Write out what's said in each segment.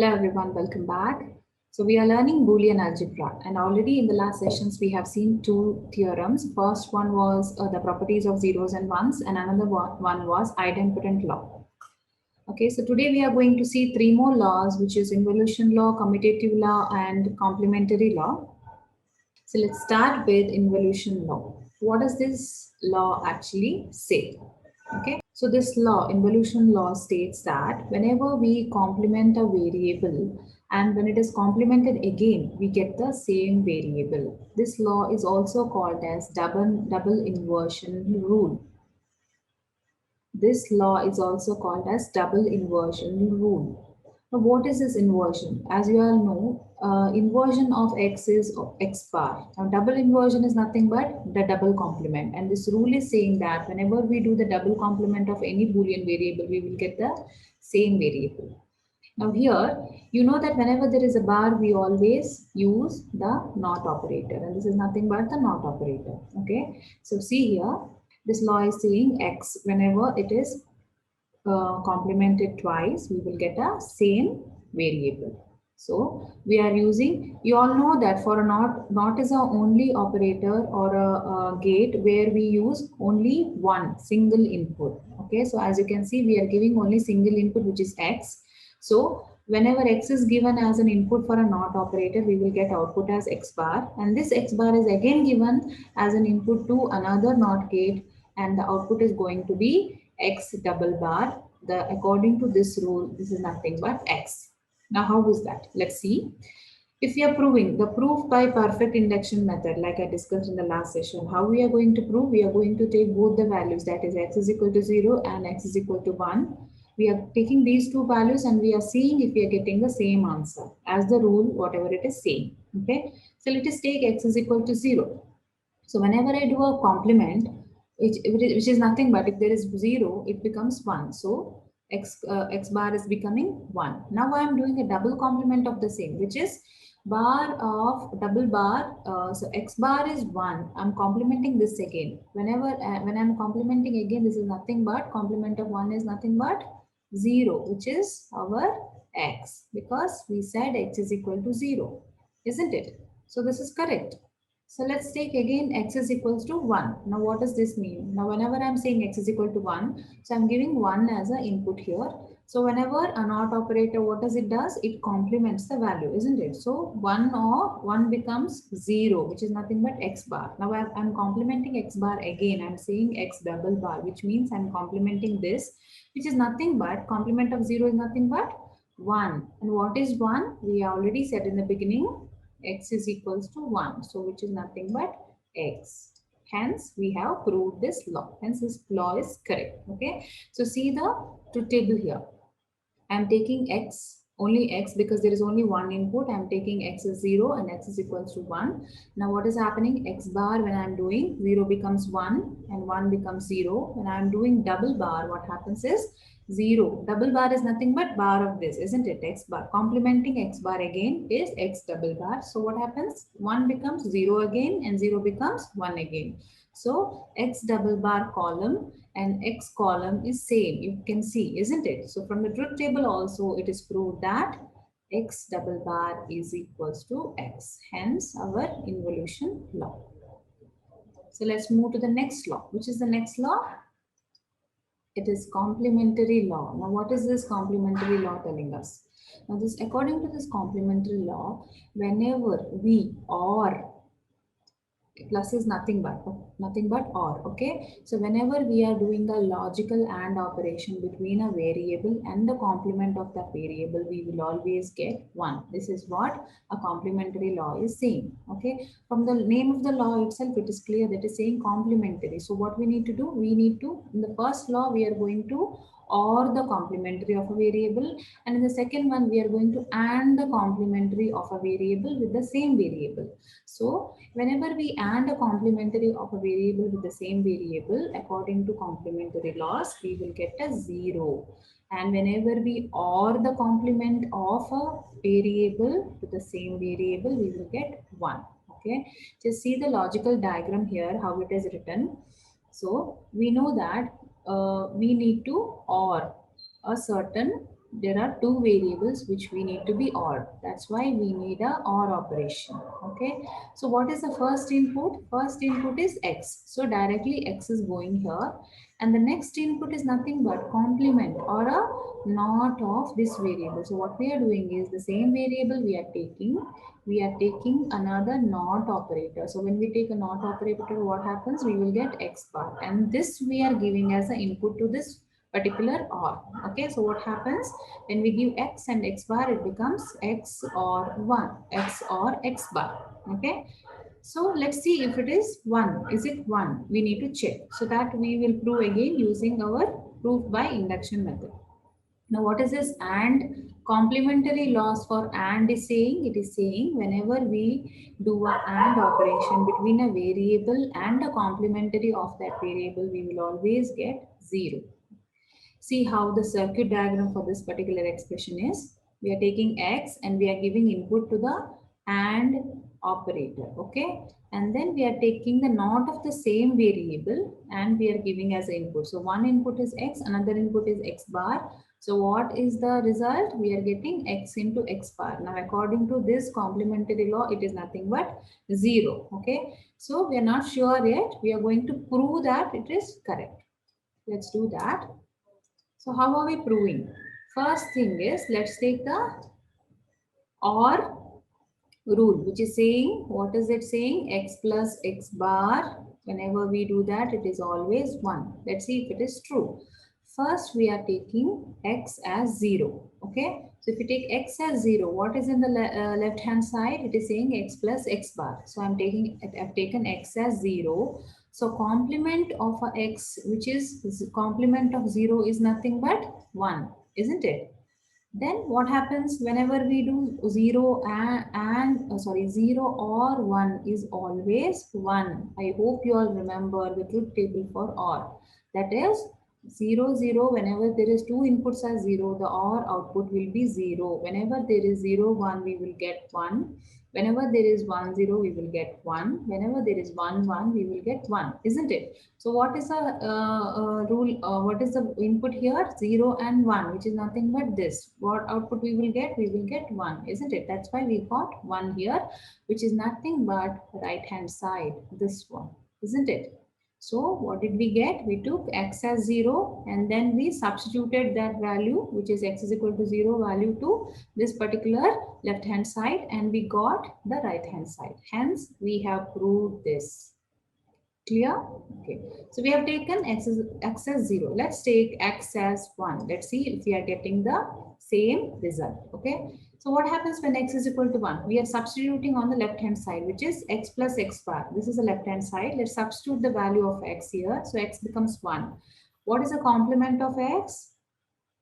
Hello everyone, welcome back. So we are learning Boolean algebra, and already in the last sessions we have seen two theorems. First one was the properties of zeros and ones, and another one was idempotent law. Okay, so today we are going to see three more laws, which is involution law, commutative law, and complementary law. So let's start with involution law. What does this law actually say? Okay, so this law, involution law, states that whenever we complement a variable and when it is complemented again, we get the same variable. This law is also called as double inversion rule. This law is also called as double inversion rule. Now, what is this inversion? As you all know, inversion of x is x bar. Now, double inversion is nothing but the double complement. And this rule is saying that whenever we do the double complement of any Boolean variable, we will get the same variable. Now here, you know that whenever there is a bar, we always use the not operator. And this is nothing but the not operator. Okay. So see here, this law is saying x, whenever it is complemented twice, we will get a same variable. So we are using, you all know that for a not is our only operator or a gate where we use only one single input. Okay, so as you can see, we are giving only single input, which is x. So whenever x is given as an input for a not operator, we will get output as x bar, and this x bar is again given as an input to another not gate, and the output is going to be x double bar. According to this rule, this is nothing but x. Now how is that? Let's see. If we are proving the proof by perfect induction method, like I discussed in the last session, how we are going to prove? We are going to take both the values, that is x is equal to 0 and x is equal to 1. We are taking these two values and we are seeing if we are getting the same answer as the rule, whatever it is saying. Okay, so let us take x is equal to 0. So whenever I do a complement, which is nothing but if there is 0, it becomes 1. So x bar is becoming 1. Now I am doing a double complement of the same, which is bar of double bar. So x bar is 1. I'm complementing this again. When I'm complementing again, this is nothing but complement of 1 is nothing but 0, which is our x, because we said x is equal to 0, isn't it? So this is correct. So let's take again x is equals to 1. Now what does this mean? Now whenever I'm saying x is equal to 1, so I'm giving 1 as an input here. So whenever a not operator, what does it does? It complements the value, isn't it? So 1 becomes 0, which is nothing but x bar. Now I'm complementing x bar again. I'm saying x double bar, which means I'm complementing this, which is nothing but complement of 0 is nothing but 1. And what is 1? We already said in the beginning, x is equals to 1, so which is nothing but x. Hence we have proved this law. Hence this law is correct. Okay, so see the truth table here. I am taking x, only x, because there is only one input. I am taking x is 0 and x is equals to 1. Now what is happening? X bar, when I am doing, 0 becomes 1 and 1 becomes 0. When I am doing double bar, what happens is 0. Double bar is nothing but bar of this, isn't it? X bar. Complementing x bar again is x double bar. So what happens? 1 becomes 0 again and 0 becomes 1 again. So x double bar column and x column is same. You can see, isn't it? So from the truth table also it is proved that x double bar is equals to x. Hence our involution law. So let's move to the next law. Which is the next law? It is complementary law. Now what is this complementary law telling us? Now this, according to this complementary law, whenever we or plus is nothing but or. Okay, so whenever we are doing a logical and operation between a variable and the complement of that variable, we will always get 1. This is what a complementary law is saying. Okay, from the name of the law itself, it is clear that it is saying complementary. So what we need to do, we need to, in the first law we are going to or the complementary of a variable, and in the second one we are going to and the complementary of a variable with the same variable. So whenever we AND a complementary of a variable with the same variable, according to complementary laws, we will get a 0. And whenever we OR the complement of a variable with the same variable, we will get 1. Okay, just see the logical diagram here, how it is written. So we know that we need to OR a certain there are two variables which we need to be OR. That's why we need a OR operation. Okay. So what is the first input? First input is X. So directly X is going here. And the next input is nothing but complement or a not of this variable. So what we are doing is the same variable we are taking another not operator. So when we take a not operator, what happens? We will get X bar. And this we are giving as an input to this particular OR. Okay, so what happens when we give X and X bar, it becomes X or 1, X or X bar. Okay, so let's see if it is 1. Is it 1? We need to check. So that we will prove again using our proof by induction method. Now what is this AND? Complementary loss for AND is saying, it is saying whenever we do a AND operation between a variable and a complementary of that variable, we will always get 0. See how the circuit diagram for this particular expression is. We are taking X and we are giving input to the AND operator. Okay. And then we are taking the not of the same variable and we are giving as input. So one input is X, another input is X bar. So what is the result? We are getting X into X bar. Now according to this complementary law, it is nothing but 0. Okay. So we are not sure yet. We are going to prove that it is correct. Let's do that. So how are we proving? First thing is, let's take the OR rule, which is saying, what is it saying? X plus X bar. Whenever we do that, it is always 1. Let's see if it is true. First, we are taking X as 0. Okay. So if you take X as 0, what is in the left hand side? It is saying X plus X bar. So I've taken X as 0. So complement of a X, which is complement of 0 is nothing but 1, isn't it? Then what happens whenever we do 0 0 or 1 is always 1. I hope you all remember the truth table for OR. That is 0, 0, whenever there is two inputs as 0, the OR output will be 0. Whenever there is 0, 1, we will get 1. Whenever there is 1, 0, we will get 1. Whenever there is 1, 1, we will get 1, isn't it? So what is the rule? What is the input here? 0 and 1, which is nothing but this. What output we will get? We will get 1, isn't it? That's why we got 1 here, which is nothing but right hand side, this one, isn't it? So what did we get? We took X as 0 and then we substituted that value, which is X is equal to 0 value to this particular left hand side and we got the right hand side. Hence, we have proved this. Clear? Okay. So we have taken X as 0. Let's take X as 1. Let's see if we are getting the same result. Okay. So what happens when X is equal to 1? We are substituting on the left hand side, which is X plus X bar. This is the left hand side. Let's substitute the value of X here. So X becomes 1. What is the complement of X?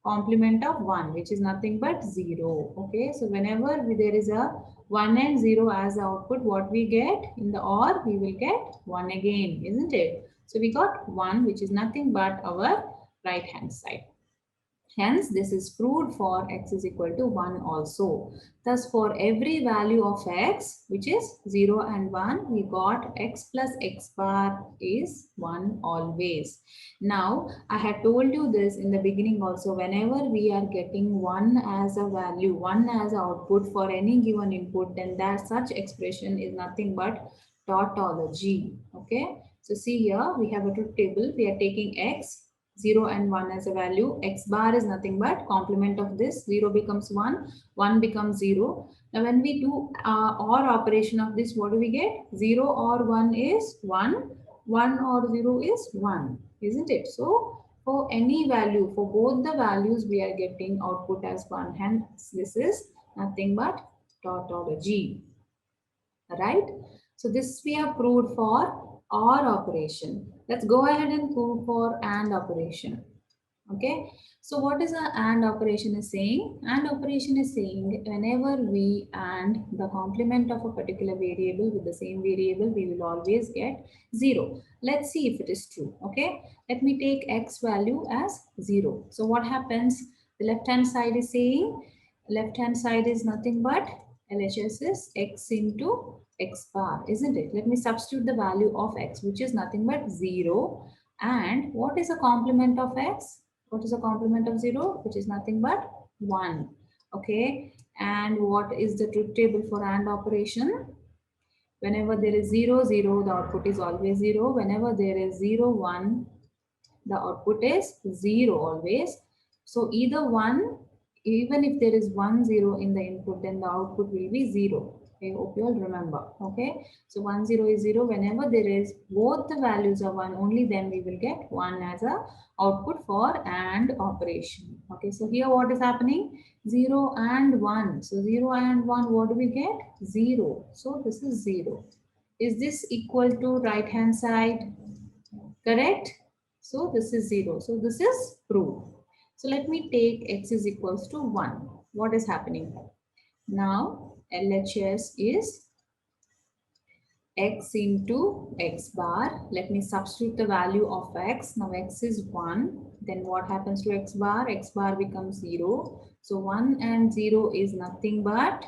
Complement of 1, which is nothing but 0. Okay. So whenever there is a 1 and 0 as the output, what we get in the OR, we will get 1 again, isn't it? So we got 1, which is nothing but our right hand side. Hence, this is proved for X is equal to 1 also. Thus, for every value of X, which is 0 and 1, we got X plus X bar is 1 always. Now, I had told you this in the beginning also, whenever we are getting 1 as a value, 1 as output for any given input, then that such expression is nothing but tautology. Okay. So see here, we have a truth table. We are taking X, 0 and 1 as a value. X bar is nothing but complement of this. 0 becomes 1, 1 becomes 0. Now when we do OR operation of this, what do we get? 0 or 1 is 1, 1 or 0 is 1, isn't it? So for any value, for both the values, we are getting output as 1. Hence, this is nothing but tautology. Right? So this we have proved for OR operation. Let's go ahead and prove for AND operation. Okay. So what is a AND operation is saying? AND operation is saying whenever we AND the complement of a particular variable with the same variable, we will always get 0. Let's see if it is true. Okay. Let me take X value as 0. So what happens? The left hand side is saying, left hand side is nothing but LHS is X into X bar, isn't it? Let me substitute the value of X, which is nothing but 0. And what is a complement of X? What is a complement of 0? Which is nothing but 1. Okay. And what is the truth table for AND operation? Whenever there is 0, 0, the output is always 0. Whenever there is 0, 1, the output is 0 always. So either 1, even if there is 1, 0 in the input, then the output will be 0. I hope you all remember. Okay. So 1, 0 is 0. Whenever there is both the values are 1, only then we will get 1 as a output for AND operation. Okay. So here what is happening? 0 and 1. So 0 and 1, what do we get? 0. So this is 0. Is this equal to right hand side? Correct? So this is 0. So this is proof. So let me take x is equals to 1. What is happening? Now LHS is x into x bar. Let me substitute the value of x. Now x is 1. Then what happens to x bar? X bar becomes 0. So 1 and 0 is nothing but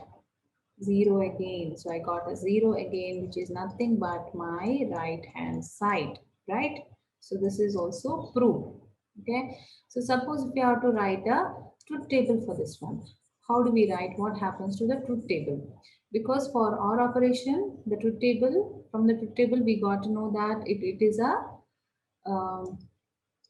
0 again. So I got a 0 again, which is nothing but my right hand side, right? So this is also proof. Okay. So suppose if you have to write a truth table for this one, how do we write? What happens to the truth table? Because for our operation, the truth table, from the truth table, we got to know that it is a um,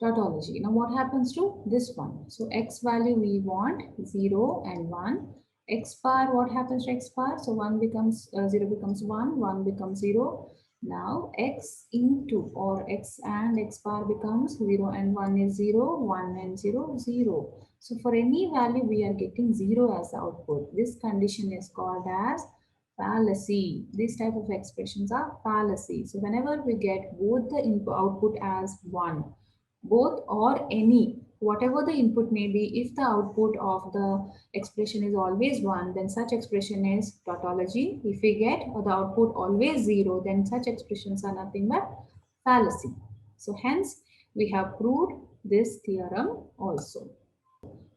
tautology. Now what happens to this one? So x value we want 0 and 1. X bar, what happens to x bar? So 1 becomes 0 becomes 1, 1 becomes 0. Now x into or x and x bar becomes 0 and 1 is 0, 1 and 0, 0. So for any value we are getting 0 as the output. This condition is called as fallacy. These type of expressions are fallacy. So whenever we get both the input output as 1, both or any, whatever the input may be, if the output of the expression is always 1, then such expression is tautology. If we get the output always 0, then such expressions are nothing but fallacy. So hence we have proved this theorem also.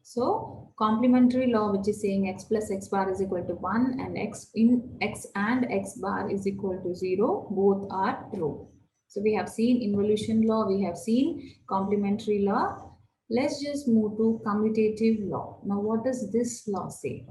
So complementary law, which is saying x plus x bar is equal to 1 and x and x bar is equal to 0, both are true. So we have seen involution law, we have seen complementary law. Let's just move to commutative law. Now what does this law say?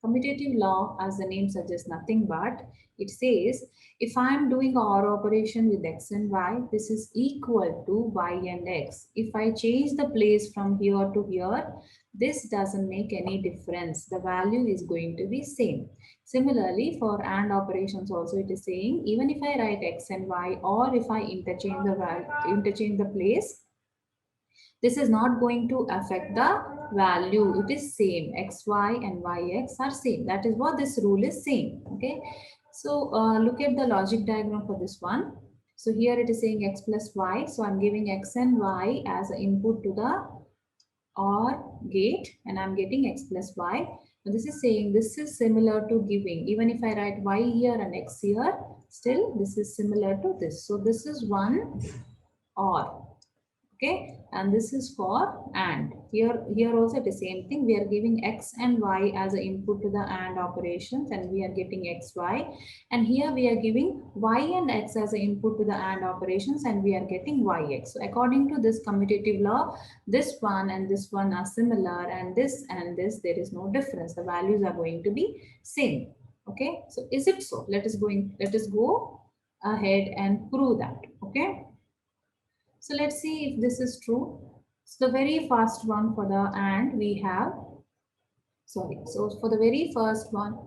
Commutative law, as the name suggests, nothing but it says if I am doing OR operation with x and y, this is equal to y and x. If I change the place from here to here, this doesn't make any difference. The value is going to be same. Similarly, for AND operations also it is saying even if I write x and y or if I interchange the place, this is not going to affect the value. It is same. XY and YX are same. That is what this rule is saying. Okay. So look at the logic diagram for this one. So here it is saying x plus y. So I'm giving x and y as an input to the OR gate and I'm getting x plus y. Now this is saying this is similar to giving. Even if I write y here and x here, still this is similar to this. So this is one OR. Okay, and this is for AND. Here also the same thing. We are giving x and y as an input to the AND operations and we are getting xy. And here we are giving y and x as an input to the AND operations and we are getting yx. So according to this commutative law, this one and this one are similar and this, there is no difference. The values are going to be same. Okay, so is it so? Let us go ahead and prove that. Okay. So let's see if this is true. So the very first one for the AND we have, so for the very first one,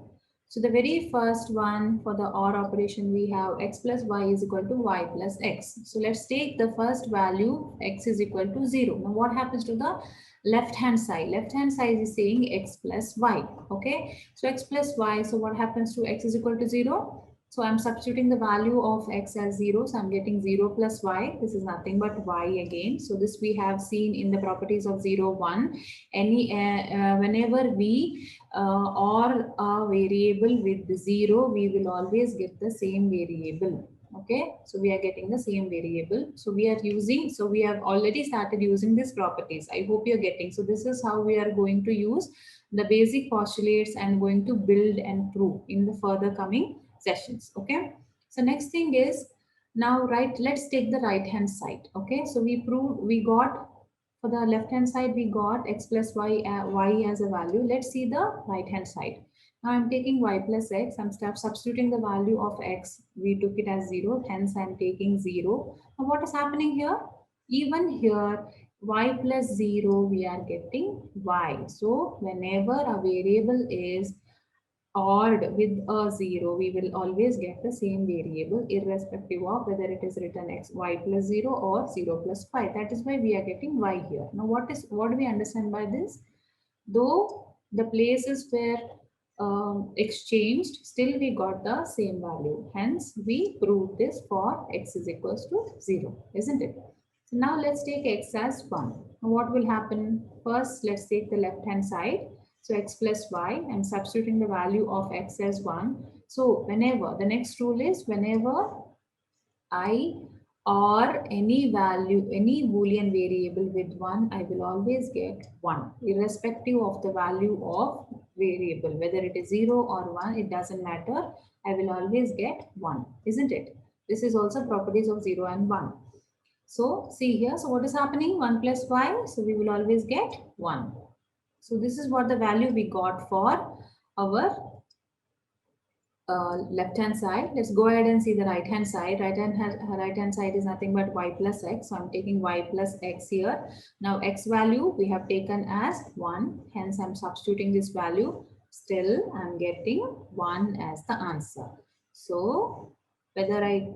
so the very first one for the OR operation we have x plus y is equal to y plus x. So let's take the first value x is equal to 0. Now what happens to the left hand side? Left hand side is saying x plus y. Okay, so x plus y. So what happens to x is equal to 0? So I'm substituting the value of x as 0. So I'm getting 0 plus y. This is nothing but y again. So this we have seen in the properties of 0, 1. Whenever we or a variable with 0, we will always get the same variable. Okay, so we are getting the same variable. So we have already started using these properties. I hope you're getting. So this is how we are going to use the basic postulates and going to build and prove in the further coming sessions. Okay, so next thing is now let's take the right hand side. Okay, so we got For the left hand side, we got x plus y as a value. Let's see the right hand side. Now I'm taking y plus x. I'm substituting the value of x. We took it as 0. Hence, I'm taking 0. Now what is happening here? Even here, y plus 0, we are getting y. So whenever a variable is odd with a 0, we will always get the same variable irrespective of whether it is written x y plus 0 or 0 plus 5. That is why we are getting y here. Now what do we understand by this? Though the places were exchanged, still we got the same value. Hence, we proved this for x is equals to 0, isn't it? So now let's take x as 1. Now what will happen? First, let's take the left hand side. So x plus y, I'm substituting the value of x as 1. So whenever, the next rule is whenever I or any value, any Boolean variable with 1, I will always get 1, irrespective of the value of variable. Whether it is 0 or 1, it doesn't matter. I will always get 1, isn't it? This is also properties of 0 and 1. So see here, so what is happening? 1 plus y, so we will always get 1. So this is what the value we got for our left hand side. Let's go ahead and see the right hand side. Right hand side is nothing but y plus x. So I'm taking y plus x here. Now x value we have taken as 1. Hence I'm substituting this value. Still I'm getting 1 as the answer. So whether I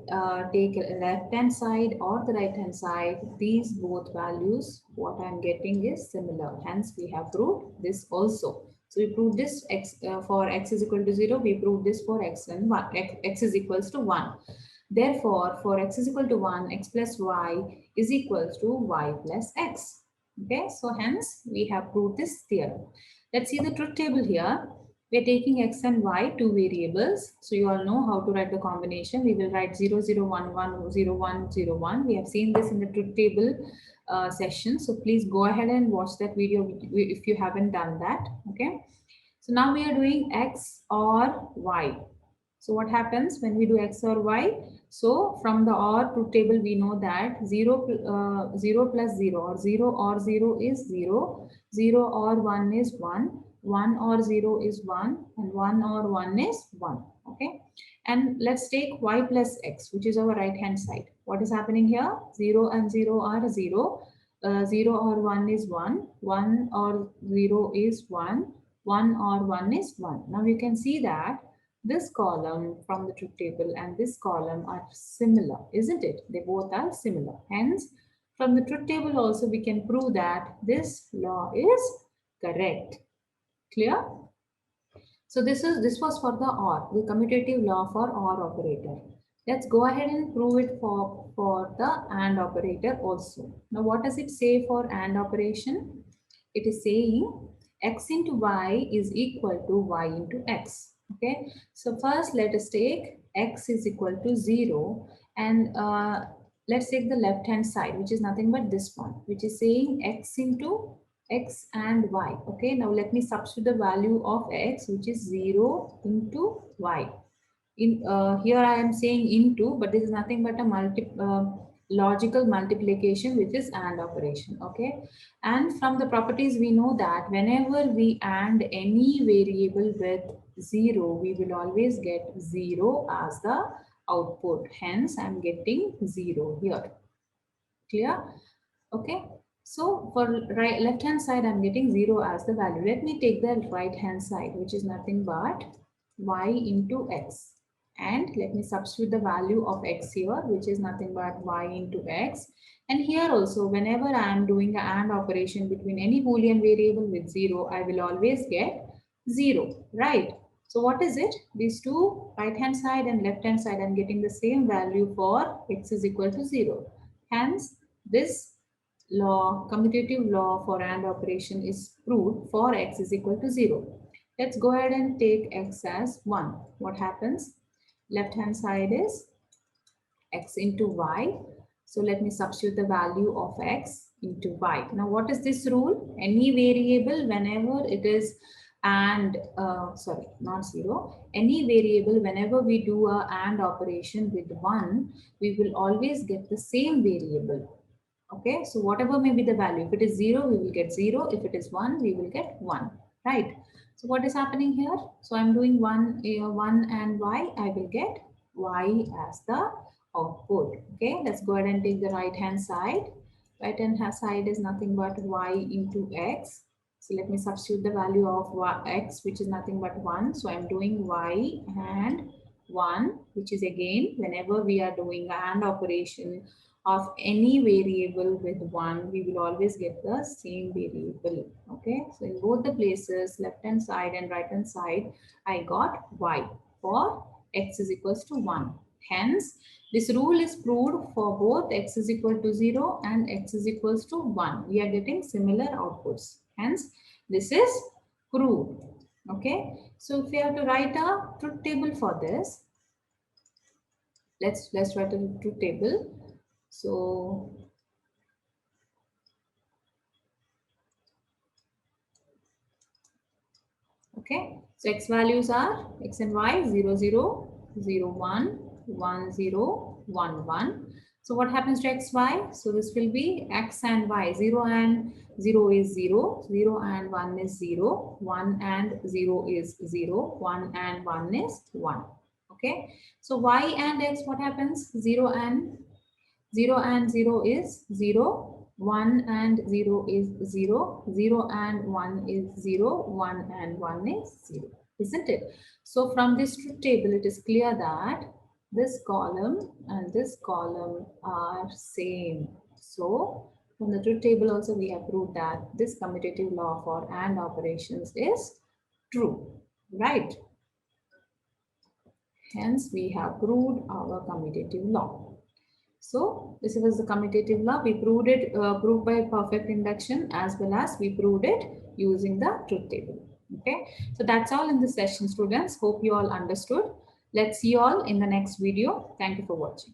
take left hand side or the right hand side, these both values, what I'm getting is similar. Hence we have proved this also. So we proved this for x is equal to 0. We proved this for x and 1, x is equals to 1. Therefore, for x is equal to 1, x plus y is equals to y plus x. Okay, so hence we have proved this theorem. Let's see the truth table here. We're taking x and y, two variables. So you all know how to write the combination. We will write 0, 0, 1, 1, 0, 1, 0, 1. We have seen this in the truth table session. So please go ahead and watch that video if you haven't done that. Okay. So now we are doing x or y. So what happens when we do x or y? So from the or truth table, we know that 0, 0 plus 0 or 0 or 0 is 0. 0 or 1 is 1. 1 or 0 is 1 and 1 or 1 is 1. Okay. And let's take y plus x, which is our right hand side. What is happening here? 0 and 0 are 0. 0 or 1 is 1. 1 or 0 is 1. 1 or 1 is 1. Now you can see that this column from the truth table and this column are similar, isn't it? They both are similar. Hence, from the truth table also we can prove that this law is correct. Clear? So this was for the OR, the commutative law for OR operator. Let's go ahead and prove it for the AND operator also. Now what does it say for AND operation? It is saying x into y is equal to y into x. Okay, so first let us take x is equal to 0 and let's take the left hand side, which is nothing but this one, which is saying x into x and y. Okay, now let me substitute the value of x, which is 0 into y. In here I am saying into, but this is nothing but a logical multiplication, which is AND operation. Okay, and from the properties we know that whenever we AND any variable with 0, we will always get 0 as the output. Hence I'm getting 0 here. Clear? Okay, so for left hand side I'm getting 0 as the value. Let me take the right hand side, which is nothing but y into x. And let me substitute the value of x here, which is nothing but y into x. And here also, whenever I am doing an AND operation between any Boolean variable with 0, I will always get 0, right? So what is it? These two, right hand side and left hand side, I'm getting the same value for x is equal to 0. Hence, this law, commutative law for AND operation is proved for x is equal to 0. Let's go ahead and take x as 1. What happens? Left hand side is x into y. So let me substitute the value of x into y. Now what is this rule? Any variable whenever it is and sorry, not 0. Any variable whenever we do a AND operation with 1, we will always get the same variable. Okay, so whatever may be the value, if it is 0, we will get 0. If it is 1, we will get 1, right? So what is happening here? So I'm doing 1 and y, I will get y as the output. Okay, let's go ahead and take the right hand side. Right hand side is nothing but y into x. So let me substitute the value of x, which is nothing but 1. So I'm doing y and 1, which is again, whenever we are doing an AND operation of any variable with 1, we will always get the same variable. Okay, so in both the places, left hand side and right hand side, I got y for x is equals to 1. Hence, this rule is proved for both x is equal to 0 and x is equals to 1. We are getting similar outputs. Hence, this is proved. Okay, so if we have to write a truth table for this, let's write a truth table. So okay, so x values are x and y 0, 0, 0, 1, 1, 0, 1, 1. So what happens to x, y? So this will be x and y. 0 and 0 is 0, 0 and 1 is 0, 1 and 0 is 0, 1 and 1 is 1. Okay, so y and x, what happens? 0 and 0 is 0, 1 and 0 is 0, 0 and 1 is 0, 1 and 1 is 0, isn't it? So from this truth table, it is clear that this column and this column are same. So from the truth table also we have proved that this commutative law for AND operations is true, right? Hence we have proved our commutative law. So this was the commutative law. We proved it proved by perfect induction, as well as we proved it using the truth table. Okay, so that's all in this session, students. Hope you all understood. Let's see you all in the next video. Thank you for watching.